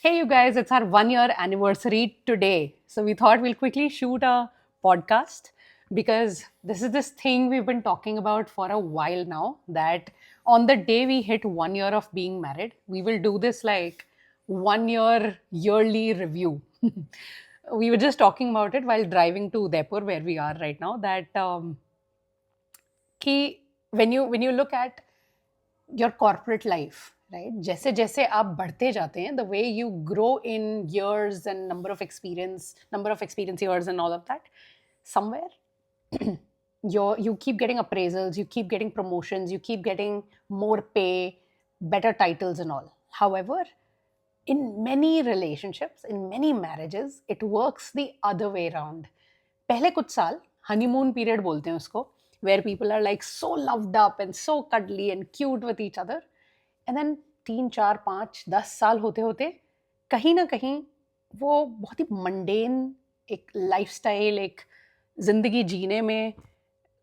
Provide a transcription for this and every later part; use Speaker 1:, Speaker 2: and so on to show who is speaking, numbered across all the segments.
Speaker 1: Hey, you guys, it's our 1 year anniversary today. So we thought we'll quickly shoot a podcast because this is this thing we've been talking about for a while now. That on the day we hit 1 year of being married, we will do this like 1 year yearly review. We were just talking about it while driving to Udaipur, where we are right now. That कि when you look at your corporate life, right, जैसे जैसे आप बढ़ते जाते हैं, the way you grow in years and number of experience years and all of that, somewhere you keep getting appraisals, you keep getting promotions, you keep getting more pay, better titles and all. However, in many relationships, in many marriages, it works the other way around. पहले कुछ साल honeymoon period बोलते हैं उसको, where people are like so loved up and so cuddly and cute with each other. And then 3 4 5 10 साल होते होते कहीं ना कहीं वो बहुत ही मंडेन एक लाइफस्टाइल, एक जिंदगी जीने में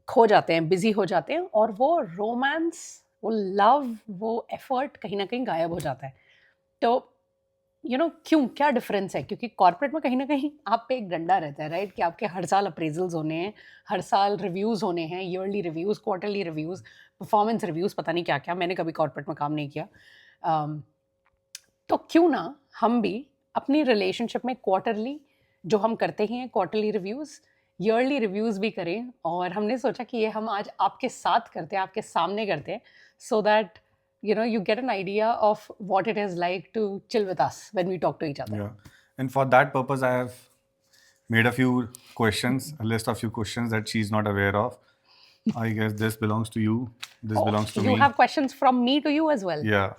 Speaker 1: खो जाते हैं, बिजी हो जाते हैं, और वो रोमांस, वो लव, वो एफर्ट कहीं ना कहीं गायब हो जाता है. तो क्यों, क्या डिफरेंस है? क्योंकि कॉर्पोरेट में कहीं ना कहीं आप पे एक डंडा रहता है, राइट, कि आपके हर साल अप्रेजल्स होने हैं, हर साल रिव्यूज़ होने हैं, yearly reviews, quarterly reviews, performance reviews, पता नहीं क्या क्या. मैंने कभी कॉर्पोरेट में काम नहीं किया. तो क्यों ना हम भी अपनी रिलेशनशिप में क्वार्टरली, जो हम करते ही हैं क्वार्टरली रिव्यूज़, ईयरली रिव्यूज़ भी करें. और हमने सोचा कि ये हम आज आपके साथ करते हैं, आपके सामने करते हैं, so that you get an idea of what it is like to chill with us when we talk to each other.
Speaker 2: Yeah. And for that purpose, I have made a few questions, a list of few questions that she's not aware of. I guess this belongs to you. This belongs to
Speaker 1: You
Speaker 2: me.
Speaker 1: have questions from me to you as well.
Speaker 2: Yeah.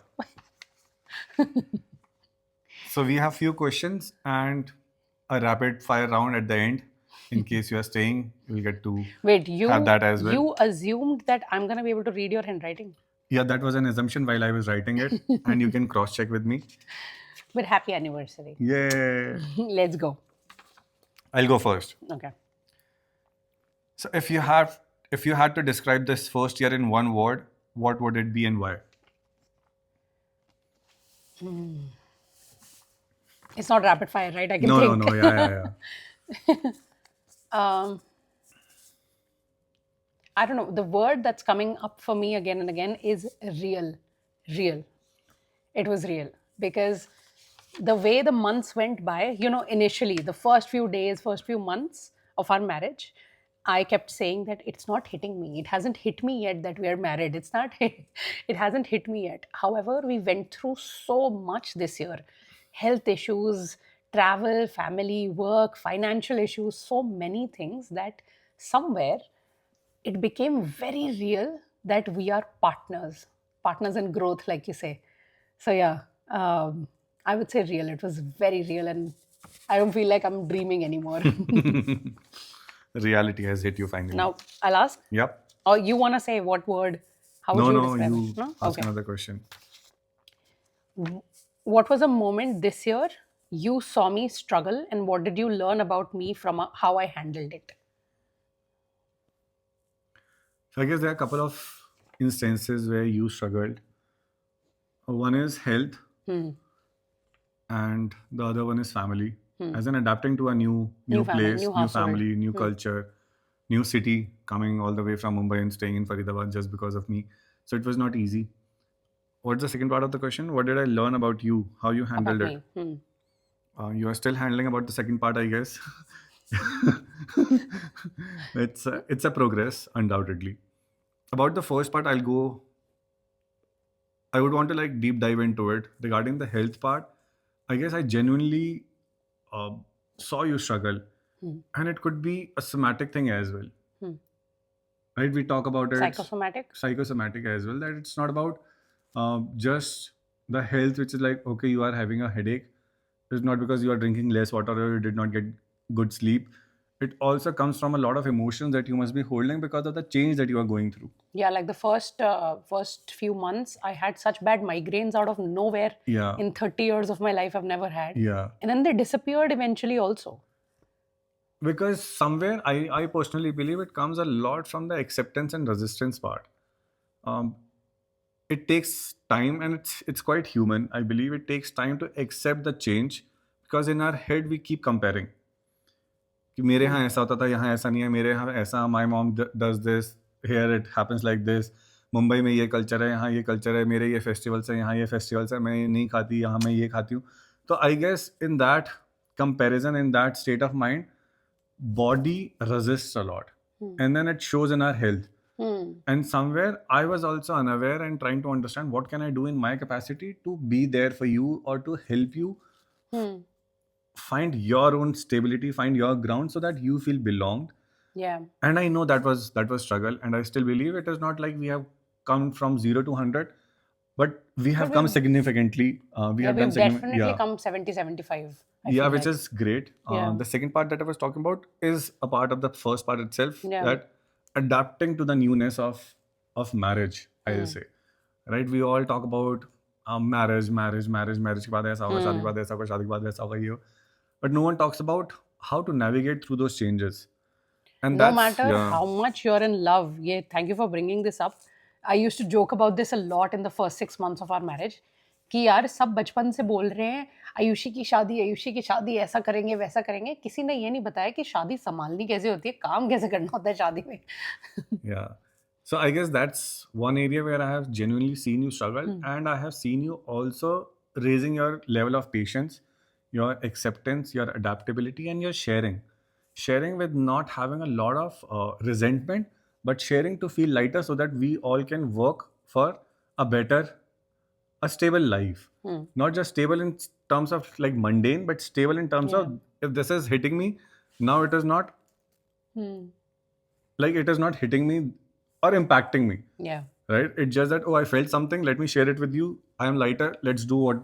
Speaker 2: So we have few questions and a rapid fire round at the end. In case you are staying, you'll get to
Speaker 1: Wait,
Speaker 2: have that as well.
Speaker 1: you assumed that I'm going to be able to read your handwriting.
Speaker 2: Yeah, that was an assumption while I was writing it, and you can cross check with me.
Speaker 1: But happy anniversary.
Speaker 2: Yeah.
Speaker 1: Let's go.
Speaker 2: I'll go first.
Speaker 1: Okay.
Speaker 2: So if you had to describe this first year in one word, what would it be and why?
Speaker 1: It's not rapid fire, right? I can
Speaker 2: No,
Speaker 1: think.
Speaker 2: no, yeah.
Speaker 1: I don't know. The word that's coming up for me again and again is real. Real. It was real. Because the way the months went by, initially, the first few days, first few months of our marriage, I kept saying that it's not hitting me. It hasn't hit me yet that we are married. It hasn't hit me yet. However, we went through so much this year. Health issues, travel, family, work, financial issues, so many things that somewhere it became very real that we are partners in growth, like you say. So yeah, I would say real. It was very real, and I don't feel like I'm dreaming anymore.
Speaker 2: Reality has hit you finally.
Speaker 1: Now I'll ask.
Speaker 2: Yep.
Speaker 1: Or you want to say what word? How would you describe
Speaker 2: you
Speaker 1: it? No,
Speaker 2: ask
Speaker 1: okay.
Speaker 2: another question.
Speaker 1: What was a moment this year you saw me struggle, and what did you learn about me from how I handled it?
Speaker 2: So I guess there are a couple of instances where you struggled. One is health, and the other one is family. As in adapting to a new
Speaker 1: New family,
Speaker 2: place,
Speaker 1: new
Speaker 2: new
Speaker 1: household.
Speaker 2: family, new culture, new city, coming all the way from Mumbai and staying in Faridabad just because of me. So it was not easy. What's the second part of the question? What did I learn about you? How you handled
Speaker 1: About
Speaker 2: it?
Speaker 1: me.
Speaker 2: You are still handling about the second part, I guess. It's a progress, undoubtedly. About the first part, I would want to like deep dive into it. Regarding the health part, I guess I genuinely saw you struggle, and it could be a somatic thing as well. Right? We talk about it. Psychosomatic as well. That it's not about just the health, which is like, okay, you are having a headache. It's not because you are drinking less water or you did not get good sleep. It also comes from a lot of emotions that you must be holding because of the change that you are going through.
Speaker 1: Yeah, like the first few months, I had such bad migraines out of nowhere.
Speaker 2: Yeah.
Speaker 1: In 30 years of my life, I've never had.
Speaker 2: Yeah.
Speaker 1: And then they disappeared eventually also.
Speaker 2: Because somewhere, I personally believe it comes a lot from the acceptance and resistance part. it takes time, and it's quite human. I believe it takes time to accept the change, because in our head we keep comparing कि मेरे यहाँ ऐसा होता था, यहाँ ऐसा नहीं है, मेरे यहाँ ऐसा, my mom does this, here it happens like this, Mumbai में ये कल्चर है, यहाँ ये कल्चर है, मेरे ये फेस्टिवल्स है, यहाँ ये फेस्टिवल्स है, मैं ये नहीं खाती, यहाँ मैं ये खाती हूँ. तो I guess in that comparison, in that state of mind, body resists a lot, and then it shows in our health. And somewhere I was also unaware and trying to understand what can I do in my capacity to be there for you, or to help you find your own stability, find your ground, so that you feel belonged.
Speaker 1: Yeah.
Speaker 2: And I know that was struggle, and I still believe it is not like we have come from 0 to 100, but we have come significantly. We have done
Speaker 1: definitely come 70, 75.
Speaker 2: Yeah, which is great. The second part that I was talking about is a part of the first part itself, that adapting to the newness of marriage, I will say. Right? We all talk about marriage के बाद ऐसा होगा, शादी के बाद ऐसा होगा, शादी के बाद ऐसा होगा, ये. But no one talks about how to navigate through those changes. And
Speaker 1: no matter how much you're in love, thank you for bringing this up. I used to joke about this a lot in the first 6 months of our marriage. कि यार सब बचपन से बोल रहे हैं आयुषी की शादी, ऐसा करेंगे वैसा करेंगे. किसी ने ये नहीं बताया कि शादी संभालनी कैसे होती है, काम कैसे करना होता है शादी में.
Speaker 2: Yeah. So I guess that's one area where I have genuinely seen you struggle, and I have seen you also raising your level of patience, your acceptance, your adaptability, and your sharing with not having a lot of resentment, but sharing to feel lighter, so that we all can work for a stable life. Not just stable in terms of like mundane, but stable in terms of, if this is hitting me now, it is not like it is not hitting me or impacting me.
Speaker 1: Yeah.
Speaker 2: Right? It's just that, oh, I felt something, let me share it with you, I am lighter, let's do what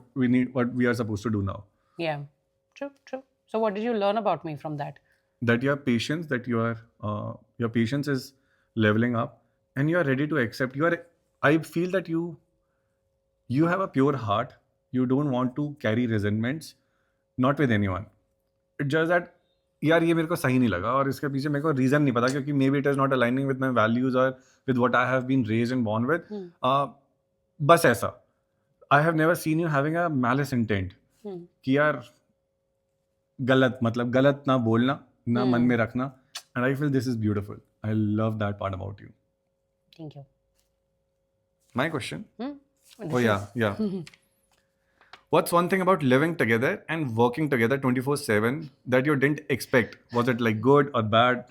Speaker 2: we are supposed to do now.
Speaker 1: Yeah. True. So what did you learn about me from that?
Speaker 2: That your patience, that your patience is leveling up, and you are ready to accept. I feel that you have a pure heart. You don't want to carry resentments, not with anyone. It's just that यार ये मेरे को सही नहीं लगा, और इसके पीछे मेरे को रीजन नहीं पता, क्योंकि may be it is not aligning with my values और with what I have been raised and born with. बस ऐसा. I have never seen you having a malice intent कि यार गलत ना बोलना, ना मन में रखना. And I feel this is beautiful. I love that part about you.
Speaker 1: Thank you.
Speaker 2: My question. Oh yeah. What's one thing about living together and working together 24/7 that you didn't expect? Was it like good or bad?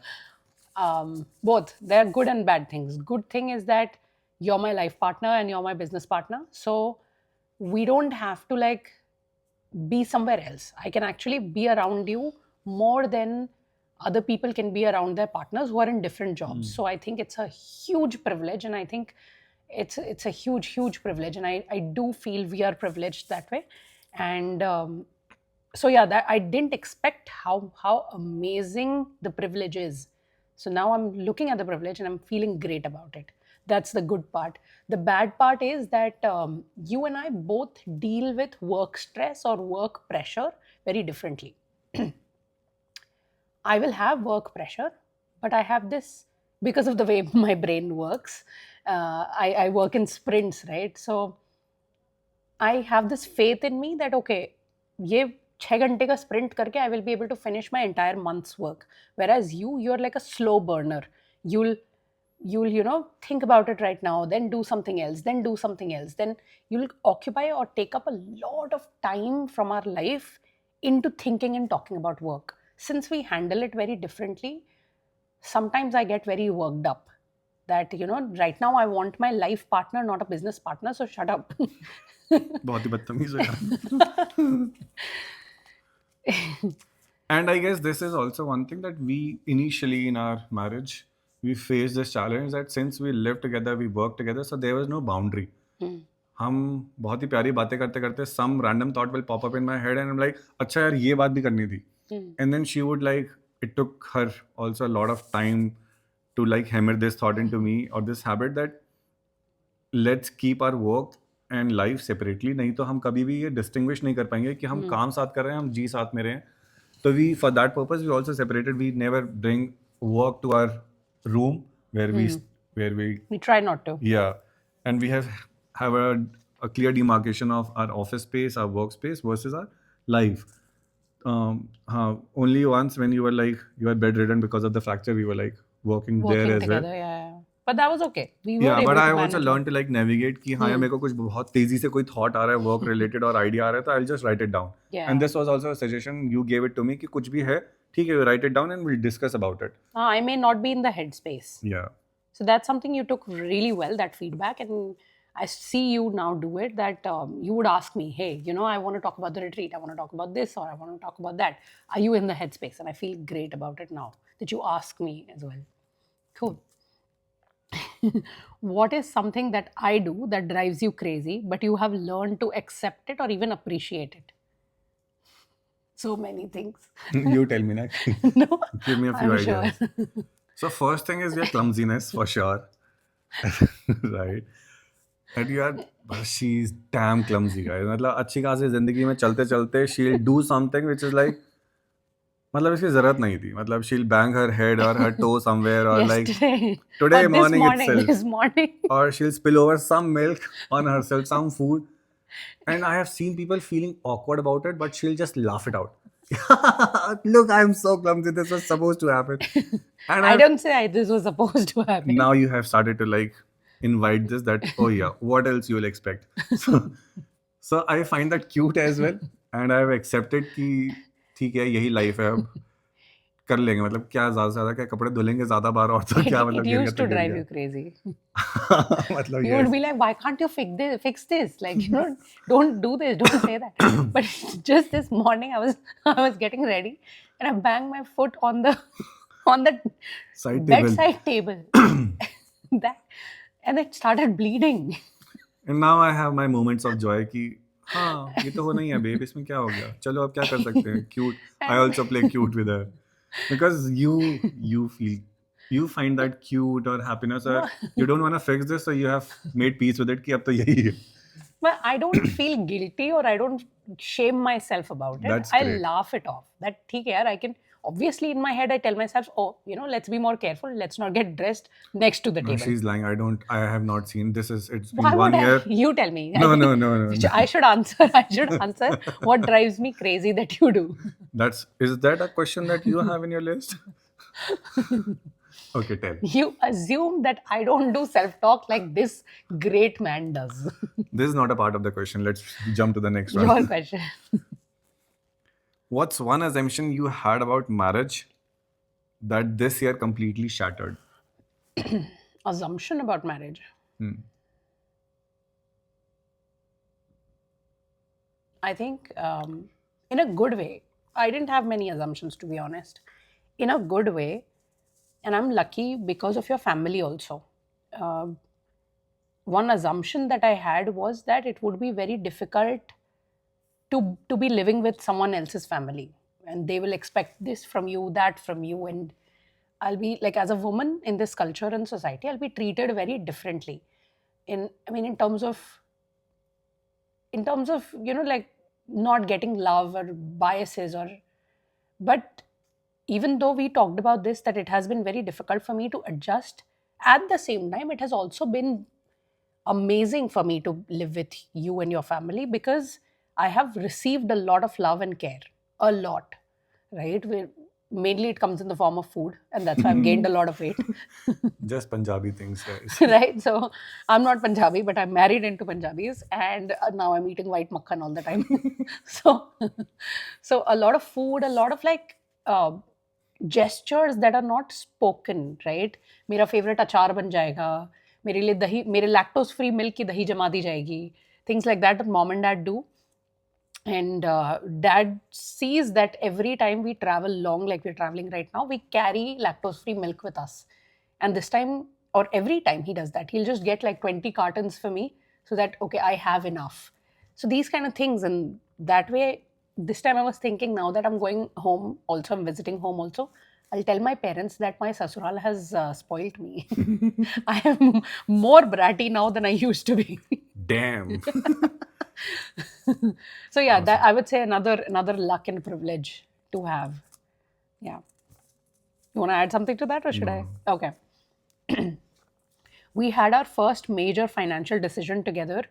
Speaker 1: Both. There are good and bad things. Good thing is that you're my life partner and you're my business partner. So we don't have to like be somewhere else. I can actually be around you more than other people can be around their partners who are in different jobs. So I think it's a huge privilege, and I think it's a huge privilege, and I do feel we are privileged that way. And so yeah, that I didn't expect how amazing the privilege is. So now I'm looking at the privilege and I'm feeling great about it. That's the good part. The bad part is that you and I both deal with work stress or work pressure very differently. I will have work pressure, but I have this because of the way my brain works. I work in sprints, right? So I have this faith in me that okay, ये 6 घंटे का sprint करके I will be able to finish my entire month's work. Whereas you're like a slow burner. You'll think about it right now, then do something else, then do something else, then you'll occupy or take up a lot of time from our life into thinking and talking about work. Since we handle it very differently, sometimes I get very worked up. That right now I want my life partner, not a business partner, so shut up.
Speaker 2: बहुत ही बदतमीज हो यार. And I guess this is also one thing that we initially in our marriage we faced this challenge, that since we live together, we work together, so there was no boundary. हम बहुत ही प्यारी बातें करते करते some random thought will pop up in my head and I'm like, अच्छा यार ये बात भी करनी थी. And then she would like, it took her also a lot of time to like hammer this thought into me, or this habit that let's keep our work and life separately. नहीं तो हम कभी भी ये distinguish नहीं कर पाएंगे कि हम काम साथ कर रहे हैं, हम जी साथ में रहे हैं. तो we, for that purpose, we also separated. We never bring work to our room where we
Speaker 1: We try not to.
Speaker 2: Yeah, and we have have a clear demarcation of our office space, our workspace versus our life. Only once when you were like you were bedridden because of the fracture, we were like working there
Speaker 1: Working
Speaker 2: as well.
Speaker 1: together, yeah. But that was okay. We were
Speaker 2: Yeah, but
Speaker 1: able
Speaker 2: I
Speaker 1: to
Speaker 2: also
Speaker 1: manage
Speaker 2: learned to like navigate कि हाँ यार मेरे को कुछ बहुत तेजी से कोई thought आ रहा है work related और idea आ रहा है तो I'll just write it down.
Speaker 1: Yeah.
Speaker 2: And this was also a suggestion you gave it to me कि कुछ भी है ठीक है you write it down and we'll discuss about it.
Speaker 1: I may not be in the headspace.
Speaker 2: Yeah.
Speaker 1: So that's something you took really well, that feedback. And I see you now do it, that you would ask me, hey, you know, I want to talk about the retreat. I want to talk about this or I want to talk about that. Are you in the headspace? And I feel great about it now that you ask me as well. Cool. What is something that I do that drives you crazy, but you have learned to accept it or even appreciate it? So many things.
Speaker 2: You tell me na.
Speaker 1: No,
Speaker 2: Give me a few
Speaker 1: I'm
Speaker 2: ideas.
Speaker 1: sure.
Speaker 2: So first thing is your clumsiness for sure. Right. That you are, she's damn clumsy guys. मतलब अच्छी खासी जिंदगी में चलते चलते she'll do something which is like मतलब इसकी जरूरत नहीं थी मतलब she'll bang her head or her toe somewhere or like
Speaker 1: Yesterday.
Speaker 2: today
Speaker 1: Or
Speaker 2: morning
Speaker 1: this
Speaker 2: itself
Speaker 1: morning.
Speaker 2: or she'll spill over some milk on herself, some food. And I have seen people feeling awkward about it, but she'll just laugh it out. Look, I'm so clumsy. This was supposed to happen. And
Speaker 1: I don't say this was supposed to happen.
Speaker 2: now you have started to like invite this that, oh yeah, what else you'll expect? So I find that cute as well. And I've accepted कि ठीक है यही life है अब कर लेंगे मतलब क्या ज़्यादा से ज़्यादा क्या कपड़े धुलेंगे ज़्यादा बार और तो क्या मतलब
Speaker 1: It
Speaker 2: गिर गया
Speaker 1: used
Speaker 2: तो
Speaker 1: to
Speaker 2: गिर
Speaker 1: drive
Speaker 2: गया
Speaker 1: you crazy.
Speaker 2: मतलब
Speaker 1: You
Speaker 2: yes.
Speaker 1: would be like, why can't you fix this? Like, you know, don't do this, don't say that. But just this morning, I was getting ready, and I banged my foot on the
Speaker 2: Side table.
Speaker 1: bedside table. That, and it started bleeding.
Speaker 2: And now I have my moments of joy कि हाँ ये तो होना ही है babe इसमें क्या हो गया चलो अब क्या कर सकते हैं cute. I also play cute with her because you feel you find that cute or happiness or you don't want to fix this so you have made peace with it कि अब तो यही है.
Speaker 1: But I don't feel guilty or I don't shame myself about it.
Speaker 2: That's
Speaker 1: I
Speaker 2: great.
Speaker 1: laugh it off. That ठीक है यार, I can obviously in my head I tell myself, oh, you know, let's be more careful. Let's not get dressed next to the
Speaker 2: No,
Speaker 1: table.
Speaker 2: she's lying. I have not seen. It's been
Speaker 1: Why
Speaker 2: one
Speaker 1: would
Speaker 2: year.
Speaker 1: You tell me.
Speaker 2: No.
Speaker 1: I should answer. I should answer what drives me crazy that you do.
Speaker 2: Is that a question that you have in your list? Okay, tell.
Speaker 1: You assume that I don't do self-talk like this great man does.
Speaker 2: This is not a part of the question. Let's jump to the next one.
Speaker 1: Your question.
Speaker 2: What's one assumption you had about marriage that this year completely shattered?
Speaker 1: Assumption about marriage. I think in a good way. I didn't have many assumptions, to be honest. In a good way, and I'm lucky because of your family also. One assumption that I had was that it would be very difficult to be living with someone else's family, and they will expect this from you, that from you, and I'll be like, as a woman in this culture and society, I'll be treated very differently. In terms of you know, like not getting love or biases but even though we talked about this, that it has been very difficult for me to adjust, at the same time it has also been amazing for me to live with you and your family, because I have received a lot of love and care, a lot, right? Mainly it comes in the form of food, and that's why I've gained a lot of weight.
Speaker 2: Just Punjabi things, guys.
Speaker 1: Right? So I'm not Punjabi, but I'm married into Punjabis, and now I'm eating white makhan all the time. So a lot of food, a lot of like gestures that are not spoken, right? मेरा favorite अचार बन जाएगा, मेरे लिए दही, मेरे lactose free milk की दही जमा दी जाएगी, things like that mom and dad do. And dad sees that every time we travel long, like we're traveling right now, we carry lactose free milk with us. And this time, or every time he does that, he'll just get like 20 cartons for me so that, okay, I have enough. So these kind of things. And that way, this time I was thinking, now that I'm going home, also I'm visiting home also, I'll tell my parents that my sasural has spoilt me. I am more bratty now than I used to be.
Speaker 2: Damn.
Speaker 1: So yeah, that I would say another luck and privilege to have. Yeah. You want to add something to that, or should I? Okay. We had our first major financial decision together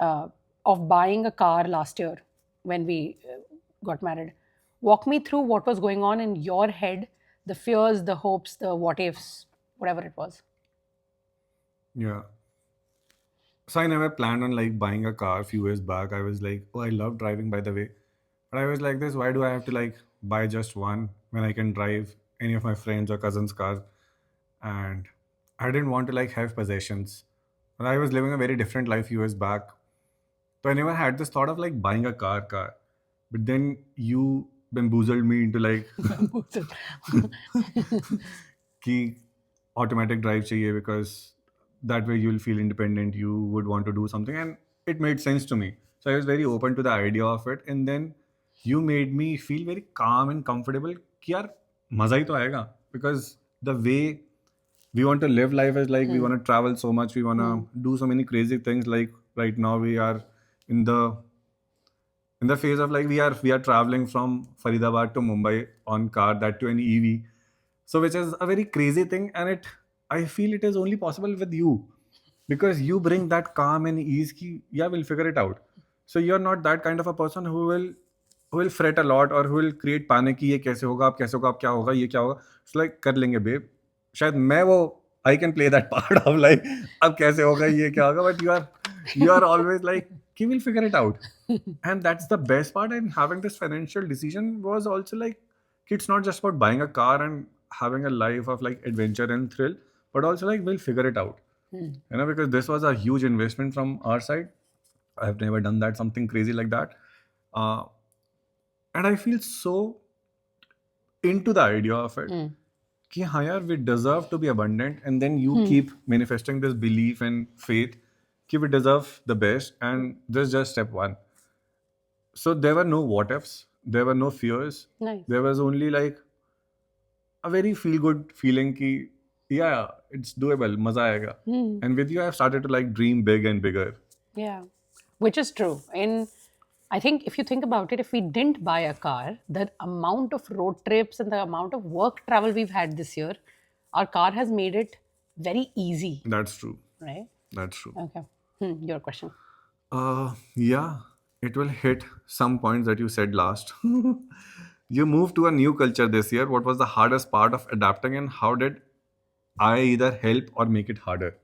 Speaker 1: of buying a car last year when we got married. Walk me through what was going on in your head, the fears, the hopes, the what ifs, whatever it was.
Speaker 2: Yeah. So I never planned on like buying a car a few years back. I was like, oh, I love driving by the way. But I was like this, why do I have to like buy just one when I can drive any of my friends or cousins' cars? And I didn't want to like have possessions. And I was living a very different life few years back. So I never had this thought of like buying a car. But then you bamboozled me into like कि automatic drive चाहिए because that way you'll feel independent, you would want to do something, and it made sense to me. So I was very open to the idea of it, and then you made me feel very calm and comfortable कि यार मज़ा ही तो आएगा, because the way we want to live life is like we want to travel so much, we want to do so many crazy things. Like right now we are in the phase of like we are traveling from Faridabad to Mumbai on car, that to an EV. So which is a very crazy thing, and I feel it is only possible with you, because you bring that calm and ease ki, yeah, we'll figure it out. So you're not that kind of a person who will fret a lot or who will create panic कि ये कैसे होगा, अब कैसे होगा, अब क्या होगा, ये क्या होगा. So like कर लेंगे babe. शायद मैं वो I can play that part of like अब कैसे होगा, ये क्या होगा, but you are always like कि we'll figure it out. And that's the best part. And having this financial decision was also like it's not just about buying a car and having a life of like adventure and thrill, but also like we'll figure it out. Because this was a huge investment from our side. I have never done that, something crazy like that. uh, and I feel so into the idea of it कि हाँ यार, we deserve to be abundant, and then you keep manifesting this belief and faith कि we deserve the best, and this is just step one. So there were no what ifs, there were no fears.
Speaker 1: Nice.
Speaker 2: There was only like a very feel good feeling ki yeah, it's doable, maza aayega. And with you I've started to like dream big and bigger.
Speaker 1: Yeah, which is true. And I think if you think about it, if we didn't buy a car, the amount of road trips and the amount of work travel we've had this year, our car has made it very easy,
Speaker 2: That's true.
Speaker 1: right?
Speaker 2: That's true.
Speaker 1: Okay. Your question.
Speaker 2: Yeah, it will hit some points that you said last. You moved to a new culture this year. What was the hardest part of adapting, and how did I either help or make it harder?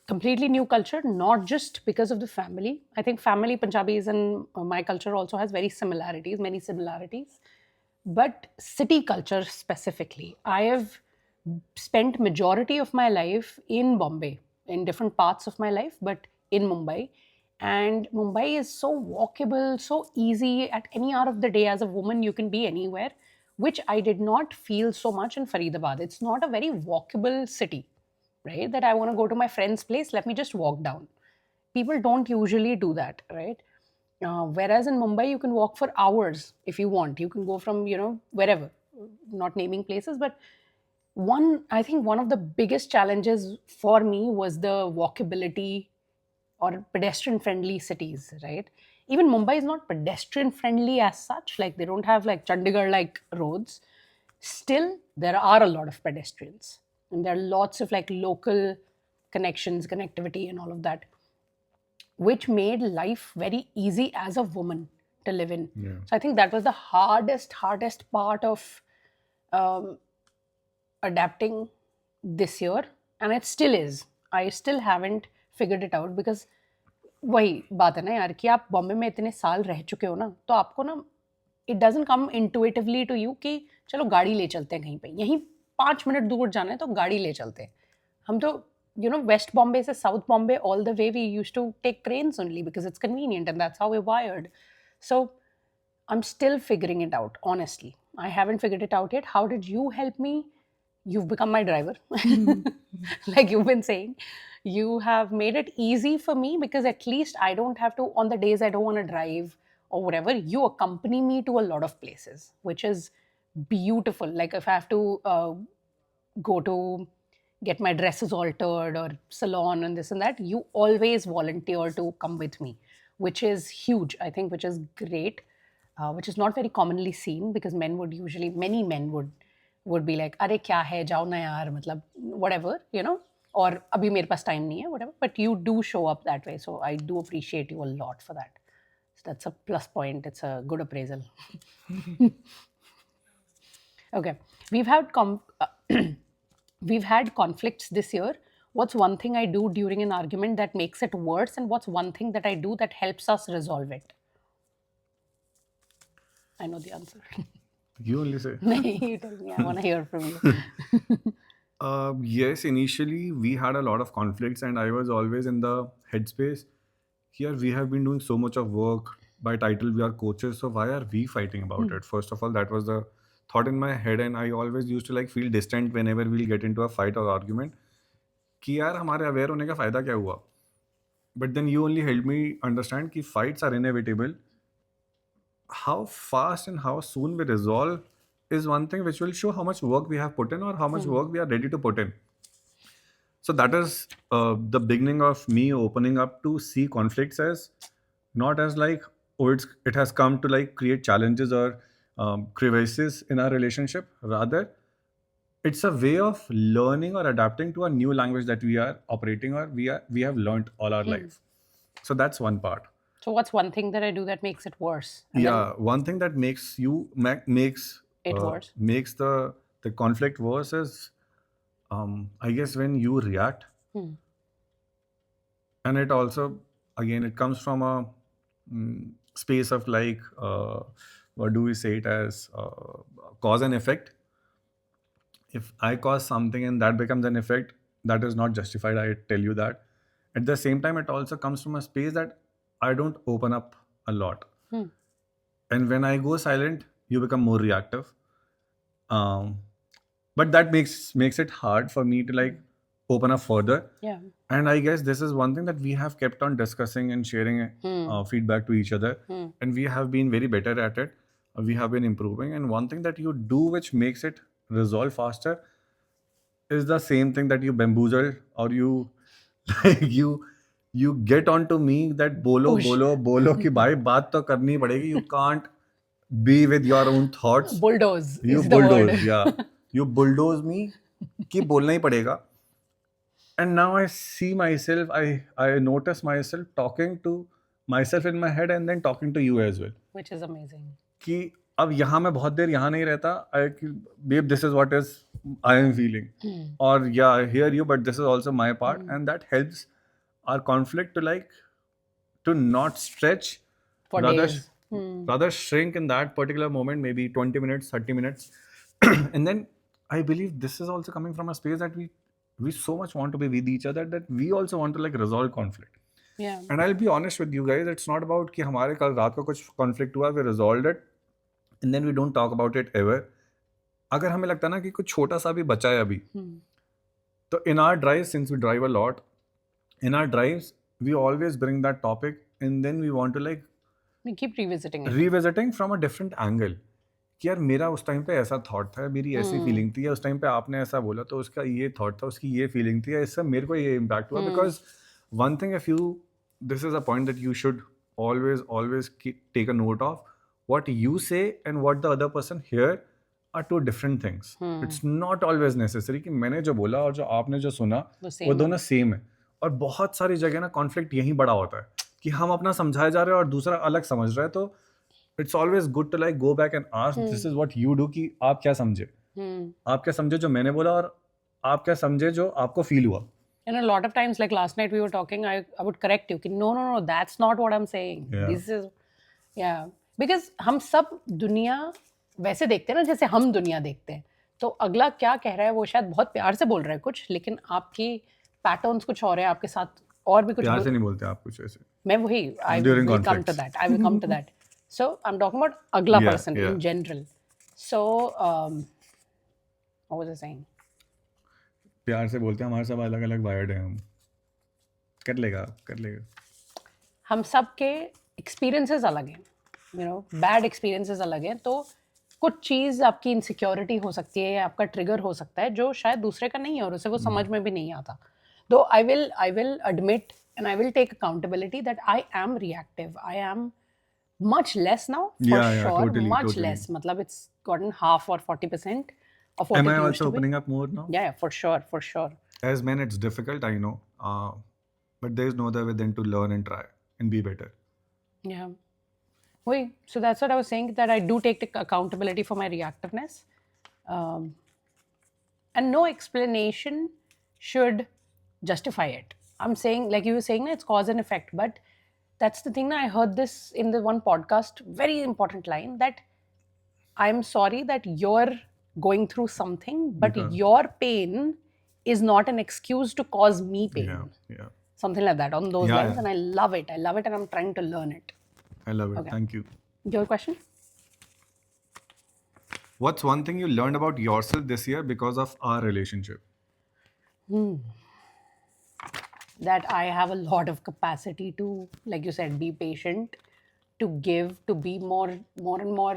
Speaker 1: Completely new culture, not just because of the family. I think family Punjabis and my culture also has very similarities, many similarities. But city culture specifically, I have spent majority of my life in Bombay, in different parts of my life, but in Mumbai. And Mumbai is so walkable, so easy. At any hour of the day as a woman you can be anywhere, which I did not feel so much in Faridabad. It's not a very walkable city, right? That I want to go to my friend's place, let me just walk down. People don't usually do that, right? Whereas in Mumbai, you can walk for hours if you want. You can go from, wherever, not naming places, but I think one of the biggest challenges for me was the walkability or pedestrian friendly cities, right? Even Mumbai is not pedestrian friendly as such, like they don't have like Chandigarh like roads. Still, there are a lot of pedestrians, and there are lots of like local connections, connectivity, and all of that, which made life very easy as a woman to live in.
Speaker 2: Yeah.
Speaker 1: So I think that was the hardest part of um, adapting this year, and it still is. I still haven't figured it out because वही बात है ना यार कि आप बॉम्बे में इतने साल रह चुके हो ना, तो आपको ना it doesn't come intuitively to you कि चलो गाड़ी ले चलते हैं कहीं पे, यहीं 5 मिनट दूर जाना है तो गाड़ी ले चलते हैं. हम तो वेस्ट बॉम्बे से south Bombay all the way we used to take trains only because it's convenient and that's how we wired. So I'm still figuring it out, honestly. I haven't figured it out yet. How did you help me? You've become my driver. Like you've been saying, you have made it easy for me because at least I don't have to, on the days I don't want to drive or whatever, you accompany me to a lot of places, which is beautiful. Like if I have to go to get my dresses altered or salon and this and that, you always volunteer to come with me, which is huge, I think, which is great. Which is not very commonly seen because many men would be like, "Arey kya hai, jao na yaar," matlab whatever, or abhi mere paas time nahi hai, whatever, but you do show up that way, so I do appreciate you a lot for that. So that's a plus point. It's a good appraisal. Okay, we've had we've had conflicts this year. What's one thing I do during an argument that makes it worse, and what's one thing that I do that helps us resolve it? I know the answer.
Speaker 2: You only say.
Speaker 1: Nahi, you tell me. I want to hear from you.
Speaker 2: Yes, initially we had a lot of conflicts, and I was always in the headspace. Here we have been doing so much of work. By title, we are coaches, so why are we fighting about it? First of all, that was the thought in my head, and I always used to like feel distant whenever we'll get into a fight or argument. कि यार हमारे aware होने का फायदा क्या हुआ? But then you only helped me understand कि fights are inevitable. How fast and how soon we resolve is one thing which will show how much work we have put in or how much work we are ready to put in. So that is the beginning of me opening up to see conflicts as not as like, oh, it has come to like create challenges or crevices in our relationship. Rather, it's a way of learning or adapting to a new language that we are operating or we have learned all our life. So that's one part.
Speaker 1: So what's one thing that I do that makes it worse? And
Speaker 2: Yeah, one thing that makes you makes
Speaker 1: It worse.
Speaker 2: makes the conflict worse is I guess when you react, and it also again it comes from a space of like what do we say it as cause and effect. If I cause something and that becomes an effect, that is not justified. I tell you that. At the same time, it also comes from a space that I don't open up a lot. And when I go silent, you become more reactive. But that makes it hard for me to like open up further.
Speaker 1: Yeah.
Speaker 2: And I guess this is one thing that we have kept on discussing and sharing feedback to each other. And we have been very better at it. We have been improving. And one thing that you do which makes it resolve faster is the same thing that you bamboozle or you like you get onto me that bolo ki bhai baat to karni padegi. You can't be with your own thoughts.
Speaker 1: Bulldoze
Speaker 2: You
Speaker 1: is the word.
Speaker 2: bulldoze, yeah. You bulldoze me कि बोलना ही पड़ेगा. And now I see myself, I notice myself talking to myself in my head and then talking to you as well.
Speaker 1: Which is amazing.
Speaker 2: कि अब यहाँ मैं बहुत देर यहाँ नहीं रहता. Babe, this is what is I am feeling. Or yeah, I hear you, but this is also my part, and that helps our conflict to not stretch,
Speaker 1: For days.
Speaker 2: rather shrink in that particular moment, maybe 20 minutes, 30 minutes. And then I believe this is also coming from a space that we so much want to be with each other that we also want to like resolve conflict.
Speaker 1: Yeah.
Speaker 2: And I'll be honest with you guys, it's not about कि हमारे कल रात को कुछ conflict हुआ, we resolved it, and then we don't talk about it ever. अगर हमें लगता ना कि कुछ छोटा सा भी बचा है अभी, तो in our drives, since we drive a lot, in our drives, we always bring that topic, and then we want to like
Speaker 1: We keep revisiting it.
Speaker 2: revisiting from a different angle. कि यार मेरा उस time पे ऐसा thought था, मेरी ऐसी feeling थी, या उस टाइम पे आपने ऐसा बोला तो उसका ये थॉट था, उसकी ये फीलिंग थी, या इससे मेरे को ये इम्पैक्ट हुआ. Because one thing if you this is a point that you should always take a note of. What you say and what the other person hear are two different things. It's not always necessary कि मैंने जो बोला और जो आपने जो सुना वो दोनों सेम है. और बहुत सारी जगह ना कॉन्फ्लिक्ट यहीं बड़ा होता है कि हम अपना समझाए जा रहे हैं और दूसरा अलग समझ रहा है. तो it's always good to like go back and ask this is what you do, कि आप क्या समझे, आप क्या समझे जो मैंने बोला, और आप क्या समझे जो आपको फील हुआ.
Speaker 1: And a lot of times, like last night we were talking, I would correct you. No, that's not what I'm saying.
Speaker 2: Yeah.
Speaker 1: This is, yeah. Because हम सब दुनिया वैसे देखते हैं ना जैसे हम दुनिया देखते हैं. तो अगला क्या कह रहा है वो शायद बहुत प्यार से बोल रहा है कुछ, लेकिन आपकी पैटर्न्स कुछ और है, आपके साथ और भी कुछ
Speaker 2: प्यार से नहीं बोलते आप कुछ ऐसे.
Speaker 1: मैं वही I will come to that. I will come to that. So I'm talking about अगला person in general. So what was I saying?
Speaker 2: प्यार से बोलते हैं, हमारे सब अलग अलग वायर्ड हैं, हम कर लेगा.
Speaker 1: हम सब के एक्सपीरियंसेस अलग हैं, बैड एक्सपीरियंसेस अलग हैं. तो कुछ चीज़ आपकी इनसिक्योरिटी हो सकती है, आपका ट्रिगर हो सकता है जो शायद दूसरे का नहीं है और उसे वो समझ में भी नहीं आता. तो I will admit and I will take accountability that I am reactive. I am much less now, for sure. Totally. Less. Matlab, it's gotten half or 40% of what
Speaker 2: Am
Speaker 1: it
Speaker 2: I
Speaker 1: used
Speaker 2: also
Speaker 1: to
Speaker 2: opening up more now?
Speaker 1: Yeah, for sure.
Speaker 2: as men, it's difficult, I know. But there's no other way than to learn and try and be better.
Speaker 1: Yeah. Wait, so that's what I was saying, that I do take the accountability for my reactiveness. And no explanation should justify it. I'm saying, like you were saying, it's cause and effect. But that's the thing. I heard this in the one podcast, very important line, that I'm sorry that you're going through something, but
Speaker 2: Because-
Speaker 1: your pain is not an excuse to cause me pain.
Speaker 2: Yeah.
Speaker 1: Something like that, on those
Speaker 2: Yeah,
Speaker 1: lines.
Speaker 2: yeah.
Speaker 1: And I love it. I love it, and I'm trying to learn it.
Speaker 2: I love it.
Speaker 1: Okay.
Speaker 2: Thank you.
Speaker 1: Your question?
Speaker 2: What's one thing you learned about yourself this year because of our relationship?
Speaker 1: That I have a lot of capacity to, like you said, be patient, to give, to be more and more,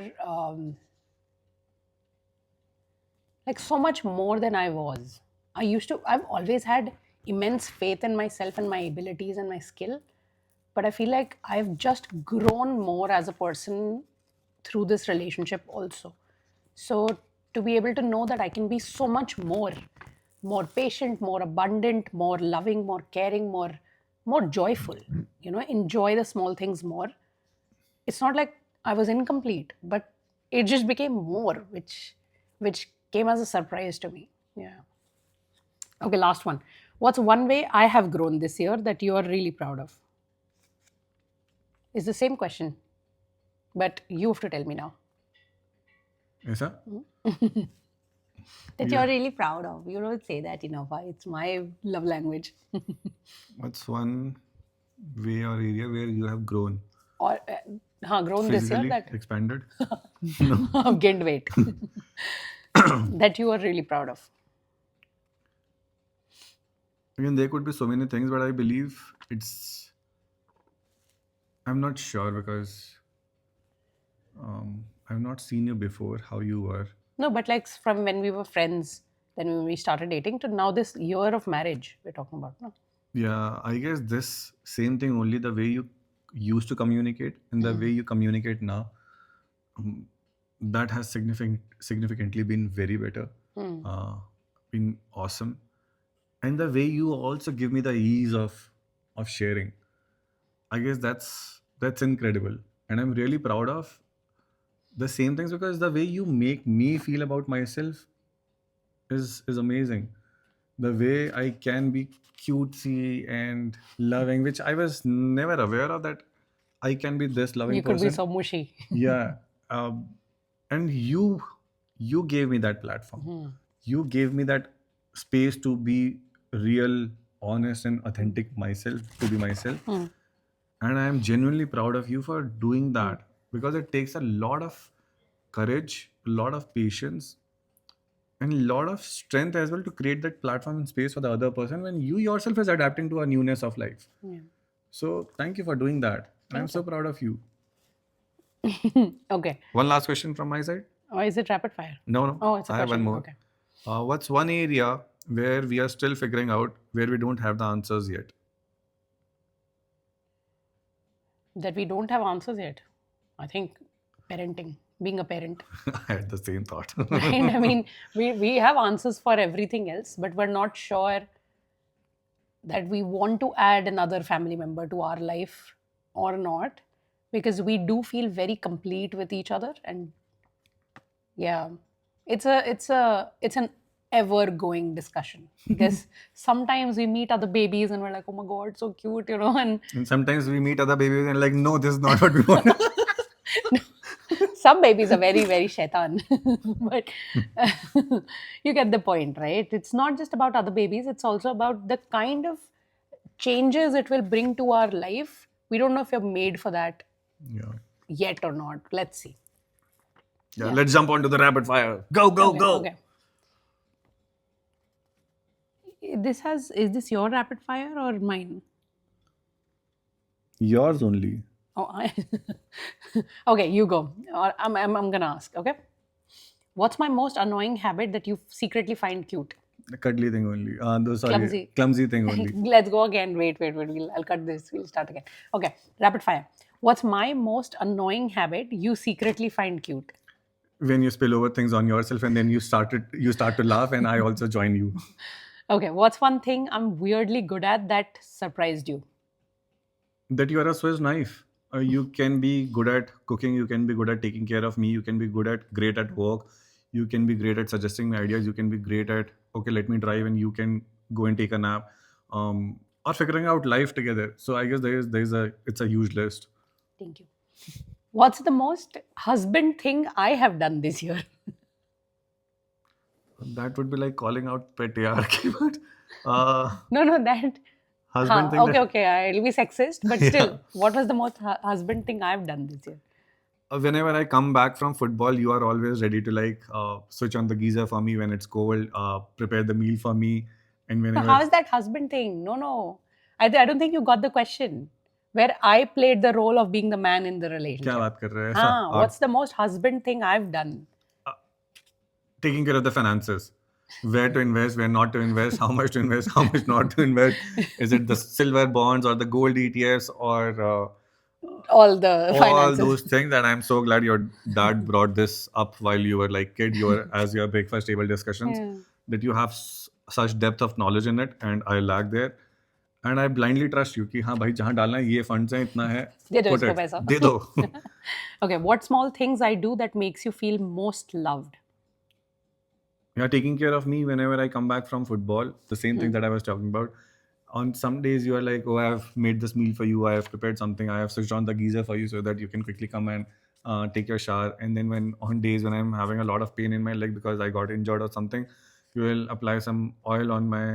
Speaker 1: like so much more than I was. I've always had immense faith in myself and my abilities and my skill, but I feel like I've just grown more as a person through this relationship also. So to be able to know that I can be so much more patient, more abundant, more loving, more caring, more joyful, enjoy the small things more. It's not like I was incomplete, but it just became more, which came as a surprise to me. Yeah. Okay, last one. What's one way I have grown this year that you are really proud of? It's the same question, but you have to tell me now.
Speaker 2: Yes, sir?
Speaker 1: That you're really proud of. You don't say that enough. It's my love language.
Speaker 2: What's one way or area where you have grown?
Speaker 1: Or grown this year,
Speaker 2: Physically
Speaker 1: that
Speaker 2: expanded?
Speaker 1: I've gained weight. That you are really proud of.
Speaker 2: Again, there could be so many things, but I believe I'm not sure because I've not seen you before, how you were.
Speaker 1: No, but like from when we were friends, then when we started dating to now, this year of marriage we're talking about. No?
Speaker 2: Yeah, I guess this same thing, only the way you used to communicate and the way you communicate now, that has significantly been very better, been awesome. And the way you also give me the ease of sharing, I guess that's incredible. And I'm really proud of the same things because the way you make me feel about myself is amazing. The way I can be cutesy and loving, which I was never aware of, that I can be this loving
Speaker 1: You could
Speaker 2: person.
Speaker 1: be so mushy.
Speaker 2: Yeah. And you gave me that platform. You gave me that space to be real, honest, and authentic myself, to be myself. And I am genuinely proud of you for doing that because it takes a lot of courage, a lot of patience, and a lot of strength as well to create that platform and space for the other person when you yourself is adapting to a newness of life.
Speaker 1: Yeah.
Speaker 2: So thank you for doing that. I'm so proud of you.
Speaker 1: Okay.
Speaker 2: One last question from my side.
Speaker 1: Or is it rapid fire?
Speaker 2: No.
Speaker 1: Oh, it's a
Speaker 2: I have
Speaker 1: question.
Speaker 2: one more.
Speaker 1: Okay.
Speaker 2: What's one area where we are still figuring out, where we don't have the answers yet?
Speaker 1: That we don't have answers yet. I think parenting, being a parent.
Speaker 2: I had the same thought.
Speaker 1: Right? I mean, we have answers for everything else, but we're not sure that we want to add another family member to our life or not, because we do feel very complete with each other. And yeah, it's an ever going discussion, because sometimes we meet other babies and we're like, oh my god, so cute, and
Speaker 2: And sometimes we meet other babies and like, no, this is not what we want.
Speaker 1: some babies are very, very shaitan. But you get the point, right? It's not just about other babies, it's also about the kind of changes it will bring to our life. We don't know if you're made for that
Speaker 2: Yeah.
Speaker 1: yet or not. Let's see.
Speaker 2: Yeah, let's jump onto the rapid fire. Go, go, go.
Speaker 1: Okay. Is this your rapid fire or mine?
Speaker 2: Yours only.
Speaker 1: Oh, okay, you go. Or I'm gonna ask. Okay. What's my most annoying habit that you secretly find cute?
Speaker 2: The cuddly thing only. Sorry,
Speaker 1: Clumsy.
Speaker 2: clumsy thing only.
Speaker 1: Let's go again. Wait. I'll cut this. We'll start again. Okay. Rapid fire. What's my most annoying habit you secretly find cute?
Speaker 2: When you spill over things on yourself and then you start to laugh and I also join you.
Speaker 1: Okay, what's one thing I'm weirdly good at that surprised you?
Speaker 2: That you are a Swiss knife. You can be good at cooking. You can be good at taking care of me. You can be great at work. You can be great at suggesting me ideas. You can be great at, okay, let me drive, and you can go and take a nap, or figuring out life together. So I guess there's a it's a huge list.
Speaker 1: Thank you. What's the most husband thing I have done this year?
Speaker 2: That would be like calling out patriarchy, but uh,
Speaker 1: No, that.
Speaker 2: husband thing
Speaker 1: Okay,
Speaker 2: that
Speaker 1: okay. I'll be sexist, but
Speaker 2: yeah.
Speaker 1: still, what was the most husband thing I've done this year?
Speaker 2: Whenever I come back from football, you are always ready to like switch on the geyser for me when it's cold, prepare the meal for me, and
Speaker 1: So
Speaker 2: whenever
Speaker 1: how is that husband thing? No. I don't think you got the question. Where I played the role of being the man in the
Speaker 2: क्या
Speaker 1: relationship.
Speaker 2: बात कर रहे हैं ऐसा
Speaker 1: What's the most husband thing I've done?
Speaker 2: taking care of the finances, where to invest, where not to invest, how much to invest, how much not to invest, is it the silver bonds or the gold ETFs or
Speaker 1: All the
Speaker 2: all
Speaker 1: finances.
Speaker 2: those things. And I'm so glad your dad brought this up while you were like kid, you were as your breakfast table discussions,
Speaker 1: Yeah.
Speaker 2: that you have such depth of knowledge in it, and I lack there. And I blindly trust you कि हाँ भाई जहाँ डालना है ये funds हैं इतना है,
Speaker 1: दे दो
Speaker 2: put
Speaker 1: इसको
Speaker 2: it,
Speaker 1: पैसा.
Speaker 2: दे दो.
Speaker 1: Okay, what small things I do that makes you feel most loved?
Speaker 2: You're taking care of me whenever I come back from football. The same thing that I was talking about. On some days, you are like, oh, I have made this meal for you. I have prepared something. I have switched on the geyser for you so that you can quickly come and take your shower. And then when on days when I'm having a lot of pain in my leg because I got injured or something, you will apply some oil on my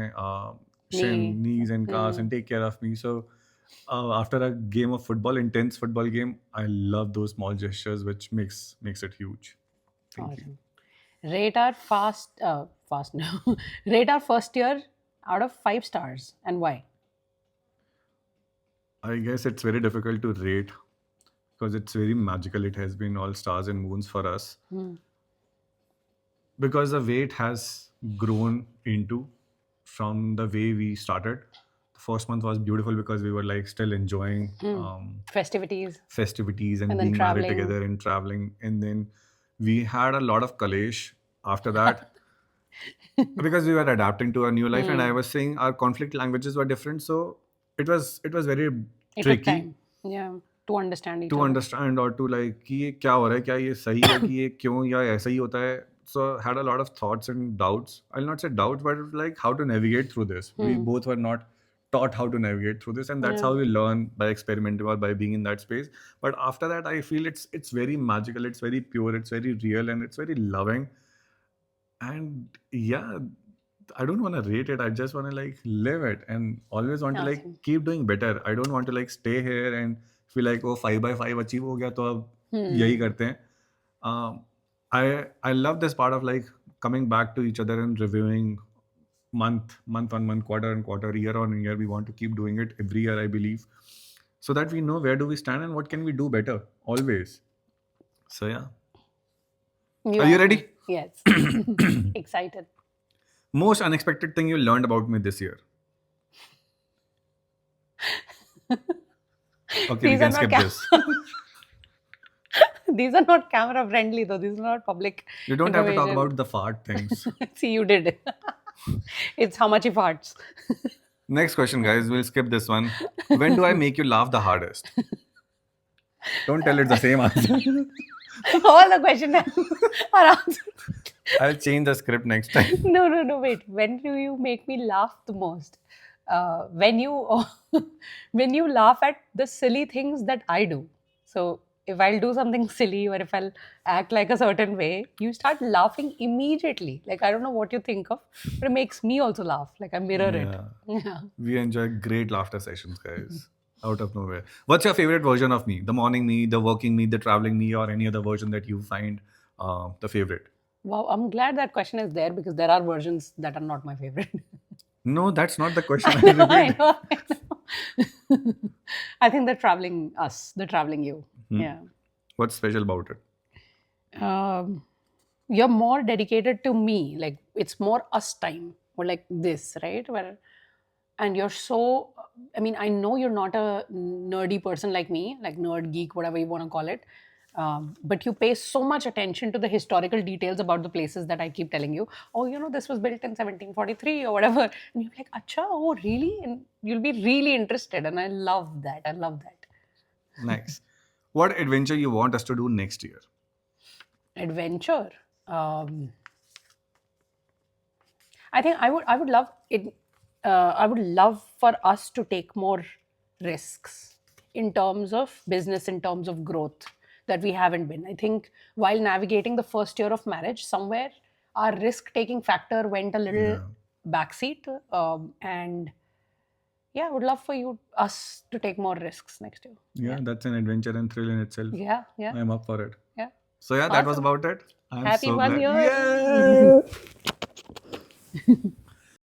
Speaker 1: Knee.
Speaker 2: shin, knees, and calves and take care of me. So after a game of football, intense football game, I love those small gestures, which makes it huge. Thank you.
Speaker 1: Awesome. Rate our no. Rate our first year out of 5 stars and why?
Speaker 2: I guess it's very difficult to rate because it's very magical. It has been all stars and moons for us because the way it has grown into from the way we started. The first month was beautiful because we were like still enjoying
Speaker 1: Festivities
Speaker 2: festivities and
Speaker 1: and then
Speaker 2: being married
Speaker 1: traveling.
Speaker 2: together and traveling. And then we had a lot of kalesh after that because we were adapting to our new life. And I was saying our conflict languages were different, so it was very
Speaker 1: It took
Speaker 2: tricky
Speaker 1: time. Yeah, to understand each
Speaker 2: to
Speaker 1: other.
Speaker 2: understand or to like कि ये क्या हो रहा है, क्या ये सही है कि ये क्यों या ऐसा ही होता है. So had a lot of thoughts and doubts. I'll not say doubts, but like how to navigate through this. We both were not taught how to navigate through this, and that's
Speaker 1: Yeah.
Speaker 2: how we learn, by experimenting or by being in that space. But after that, I feel it's very magical, it's very pure, it's very real, and it's very loving. And yeah, I don't want to rate it. I just want to like live it and always want to like
Speaker 1: Awesome.
Speaker 2: keep doing better. I don't want to like stay here and feel like oh 5 by 5 achieve हो गया तो अब यही करते हैं. Um, I love this part of like coming back to each other and reviewing month on month, quarter on quarter, year on year. We want to keep doing it every year, I believe, so that we know where do we stand and what can we do better always. So yeah, are you ready?
Speaker 1: Yes. Excited.
Speaker 2: Most unexpected thing you learned about me this year? Okay, we
Speaker 1: These are
Speaker 2: can
Speaker 1: not
Speaker 2: skip
Speaker 1: cam-
Speaker 2: this.
Speaker 1: These are not camera friendly though. These are not public.
Speaker 2: You don't have to talk
Speaker 1: information.
Speaker 2: about the fart things.
Speaker 1: See, you did. It's how much he farts.
Speaker 2: Next question, guys. We'll skip this one. When do I make you laugh the hardest? Don't tell it's the same answer.
Speaker 1: All the questions are answered.
Speaker 2: I'll change the script next time.
Speaker 1: No. Wait. When do you make me laugh the most? When you when you laugh at the silly things that I do. So if I'll do something silly or if I'll act like a certain way, you start laughing immediately. Like I don't know what you think of, but it makes me also laugh. Like I mirror it. Yeah.
Speaker 2: We enjoy great laughter sessions, guys. Out of nowhere. What's your favorite version of me? The morning me, the working me, the traveling me, or any other version that you find the favorite?
Speaker 1: Wow, I'm glad that question is there because there are versions that are not my favorite.
Speaker 2: No, that's not the question.
Speaker 1: I know, I
Speaker 2: repeated.
Speaker 1: know. I think the traveling you. Yeah.
Speaker 2: What's special about it?
Speaker 1: You're more dedicated to me. Like it's more us time or like this, right? And you're so, I mean, I know you're not a nerdy person like me, like nerd, geek, whatever you want to call it. But you pay so much attention to the historical details about the places that I keep telling you. Oh, this was built in 1743 or whatever. And you're like, Acha, oh, really? And you'll be really interested. And I love that. I love that.
Speaker 2: Nice. What adventure you want us to do next year?
Speaker 1: Adventure. I think I would love it. I would love for us to take more risks in terms of business, in terms of growth that we haven't been. I think while navigating the first year of marriage, somewhere our risk-taking factor went a little backseat, and yeah, I would love for us to take more risks next year.
Speaker 2: Yeah, that's an adventure and thrill in itself.
Speaker 1: Yeah, yeah,
Speaker 2: I'm up for it.
Speaker 1: yeah.
Speaker 2: So yeah, that was
Speaker 1: Awesome.
Speaker 2: about it. I'm
Speaker 1: Happy
Speaker 2: so
Speaker 1: 1
Speaker 2: glad.
Speaker 1: year.
Speaker 2: Yeah.